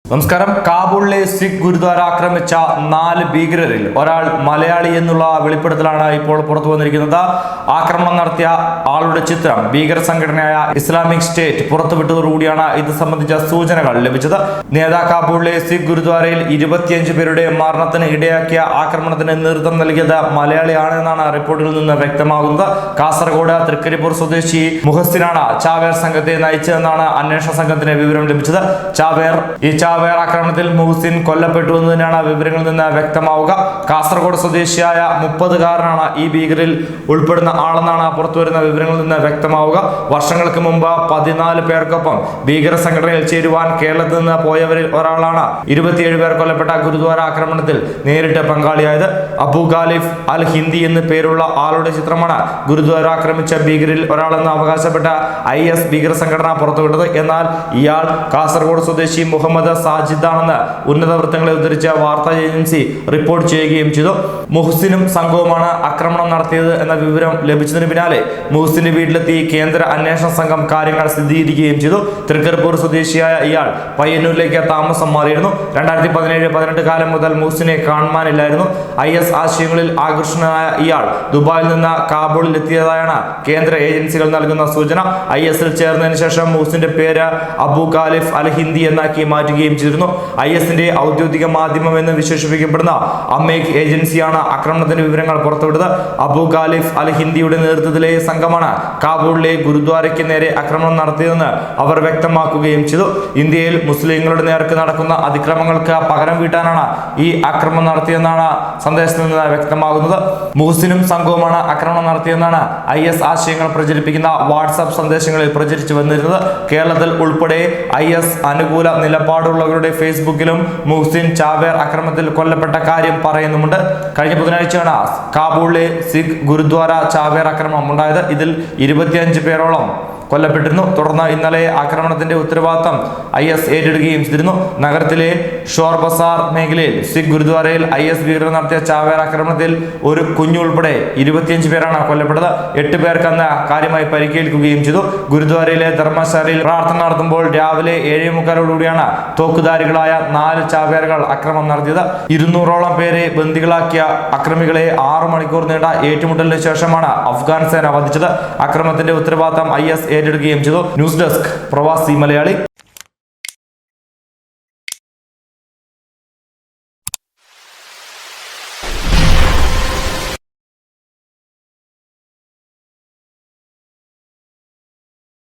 നമസ്കാരം. കാബൂളിലെ സിഖ് ഗുരുദ്വാര ആക്രമിച്ച 4 ഭീകരരിൽ ഒരാൾ മലയാളി എന്നുള്ള വെളിപ്പെടുത്തലാണ് ഇപ്പോൾ പുറത്തു വന്നിരിക്കുന്നത്. ആക്രമണം നടത്തിയ ആളുടെ ചിത്രം ഭീകര സംഘടനയായ ഇസ്ലാമിക് സ്റ്റേറ്റ് പുറത്തുവിട്ടതോടുകൂടിയാണ് ഇത് സംബന്ധിച്ച സൂചനകൾ ലഭിച്ചത്. കാബൂളിലെ സിഖ് ഗുരുദ്വാരയിൽ 25 പേരുടെ മരണത്തിന് ഇടയാക്കിയ ആക്രമണത്തിന് നേതൃത്വം നൽകിയത് മലയാളിയാണെന്നാണ് റിപ്പോർട്ടുകളിൽ നിന്ന് വ്യക്തമാകുന്നത്. കാസർഗോഡ് തൃക്കരിപ്പൂർ സ്വദേശി മുഹസിനാണ് ചാവേർ സംഘത്തെ നയിച്ചതെന്നാണ് അന്വേഷണ സംഘത്തിന് വിവരം ലഭിച്ചത്. ചാവേർ ആക്രമണത്തിൽ മുഹസിൻ കൊല്ലപ്പെട്ടു എന്ന് തന്നെയാണ് വിവരങ്ങളിൽ നിന്ന് വ്യക്തമാവുക. കാസർഗോഡ് സ്വദേശിയായ 30-കാരനാണ് ഈ ഭീകരിൽ ഉൾപ്പെടുന്ന ആളെന്നാണ് പുറത്തുവരുന്ന വിവരങ്ങളിൽ നിന്ന് വ്യക്തമാവുക. വർഷങ്ങൾക്ക് മുമ്പ് 14 പേർക്കൊപ്പം ഭീകര സംഘടനയിൽ ചേരുവാൻ കേരളത്തിൽ നിന്ന് പോയവരിൽ ഒരാളാണ് 27 പേർ കൊല്ലപ്പെട്ട ഗുരുദ്വാര ആക്രമണത്തിൽ നേരിട്ട് പങ്കാളിയായത്. അബു ഖാലിഫ് അൽ ഹിന്ദി എന്ന് പേരുള്ള ആളുടെ ചിത്രമാണ് ഗുരുദ്വാര ആക്രമിച്ച ഭീകരിൽ ഒരാളെന്ന് അവകാശപ്പെട്ട IS ഭീകര സംഘടന പുറത്തുവിട്ടത്. എന്നാൽ ഇയാൾ കാസർഗോഡ് സ്വദേശി മുഹമ്മദ് സാജിദാണെന്ന് ഉന്നത വൃത്തങ്ങളെ ഉദ്ധരിച്ച വാർത്താ ഏജൻസി റിപ്പോർട്ട് ചെയ്യുകയും ചെയ്തു. മുഹസിനും സംഘവുമാണ് ആക്രമണം നടത്തിയത് എന്ന വിവരം ലഭിച്ചതിന് പിന്നാലെ മുഹസിന്റെ വീട്ടിലെത്തി കേന്ദ്ര അന്വേഷണ സംഘം കാര്യങ്ങൾ സ്ഥിരീകരിക്കുകയും ചെയ്തു. തൃക്കരിപ്പൂർ സ്വദേശിയായ ഇയാൾ പയ്യന്നൂരിലേക്ക് താമസം മാറിയിരുന്നു. 2017-18 കാലം മുതൽ മുഹസിനെ കാണുവാനില്ലായിരുന്നു. IS ആശയങ്ങളിൽ ആകർഷണനായ ഇയാൾ ദുബായിൽ നിന്ന് കാബൂളിൽ എത്തിയതായാണ് കേന്ദ്ര ഏജൻസികൾ നൽകുന്ന സൂചന. IS-ൽ ചേർന്നതിന് ശേഷം മുഹസിന്റെ പേര് അബു ഖാലിഫ് അൽ ഹിന്ദി എന്നാക്കി മാറ്റുകയും ചെയ്തിരുന്നു. IS-ന്റെ ഔദ്യോഗിക മാധ്യമം എന്ന് വിശേഷിപ്പിക്കപ്പെടുന്ന അമേക് ഏജൻസിയാണ് ആക്രമണത്തിന്റെ വിവരങ്ങൾ പുറത്തുവിട്ടത്. അബു ഖാലിഫ് അൽ ഹിന്ദിയുടെ നേതൃത്വത്തിലെ സംഘമാണ് കാബൂളിലെ ഗുരുദ്വാരയ്ക്ക് നേരെ ആക്രമണം നടത്തിയതെന്ന് അവർ വ്യക്തമാക്കുകയും ചെയ്തു. ഇന്ത്യയിൽ മുസ്ലിങ്ങളുടെ നേർക്ക് നടക്കുന്ന അതിക്രമങ്ങൾക്ക് പകരം വീട്ടാനാണ് ഈ ആക്രമണം നടത്തിയെന്നാണ് സന്ദേശത്തിൽ നിന്ന് വ്യക്തമാകുന്നത്. മുഹസിനും സംഘവുമാണ് ആക്രമണം നടത്തിയെന്നാണ് IS ആശയങ്ങൾ പ്രചരിപ്പിക്കുന്ന വാട്സാപ്പ് സന്ദേശങ്ങളിൽ പ്രചരിച്ചു വന്നിരുന്നത്. കേരളത്തിൽ ഉൾപ്പെടെ IS അനുകൂല നിലപാടുള്ളവരുടെ ഫേസ്ബുക്കിലും മുഹസിൻ ചാവേർ ആക്രമണത്തിൽ കൊല്ലപ്പെട്ട കാര്യം പറയുന്നുമുണ്ട്. കഴിഞ്ഞ ബുധനാഴ്ചയാണ് കാബൂളിലെ സിഖ് ഗുരുദ്വാര ചാവേർ ആക്രമണം ഉണ്ടായത്. ഇതിൽ 25 പേരോളം കൊല്ലപ്പെട്ടിരുന്നു. തുടർന്ന് ഇന്നലെ ആക്രമണത്തിന്റെ ഉത്തരവാദിത്തം IS ഏറ്റെടുക്കുകയും ചെയ്തിരുന്നു. നഗരത്തിലെ ഷോർ ബസാർ മേഖലയിൽ സിഖ് ഗുരുദ്വാരയിൽ IS ഭീകരർ നടത്തിയ ചാവേർ ആക്രമണത്തിൽ ഒരു കുഞ്ഞുൾപ്പെടെ 25 പേരാണ് കൊല്ലപ്പെട്ടത്. 8 പേർക്ക് അന്ന് കാര്യമായി പരിക്കേൽക്കുകയും ചെയ്തു. ഗുരുദ്വാരയിലെ ധർമ്മശാലയിൽ പ്രാർത്ഥന നടത്തുമ്പോൾ രാവിലെ 7:45 തോക്കുധാരികളായ 4 ചാവേറുകൾ ആക്രമണം നടത്തിയത്. 200ഓളം പേരെ ബന്ദികളാക്കിയ അക്രമികളെ 6 മണിക്കൂർ നീണ്ട ഏറ്റുമുട്ടലിന് ശേഷമാണ് അഫ്ഗാൻ സേന വധിച്ചത്. ആക്രമണത്തിന്റെ ഉത്തരവാദിത്തം IS ഏറ്റെടുക്കുകയും ചെയ്തു. ന്യൂസ് ഡെസ്ക് പ്രവാസി മലയാളി.